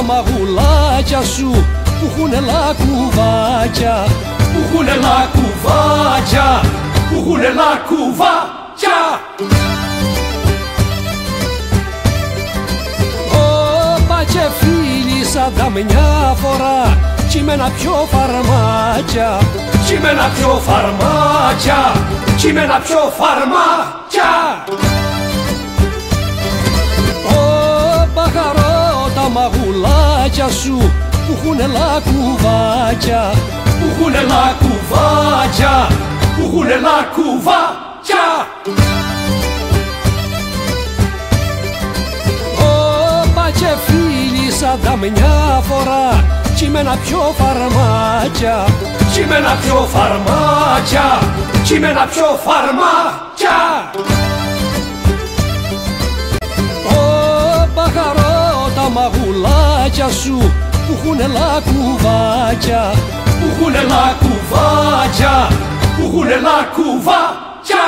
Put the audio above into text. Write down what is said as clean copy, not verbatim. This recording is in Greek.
μαγουλάκια σου που έχουνε λακκουβάκια, που έχουνε λακκουβάκια, που έχουνε λακκουβάκια. Όπα και φίλησα τα μια φορά κι με ένα πιο φαρμάκια, κι με ένα πιο φαρμάκια, κι με ένα πιο φαρμάκια. Όπα χαρώ τα μαγουλάκια σου που έχουνε λακκουβάκια, που έχουνε λακκουβάκια, που έχουνε λακκουβάκια. Όπα και φίλησα τα μια φορά κι με ένα πιο φαρμάκια, κι με ένα πιο φαρμάκια, κι με ένα πιο φαρμάκια. Όπα χαρώ τα μαγουλάκια σου που έχουνε λακκουβάκια, που έχουνε λακκουβάκια, που έχουνε λακκουβάκια.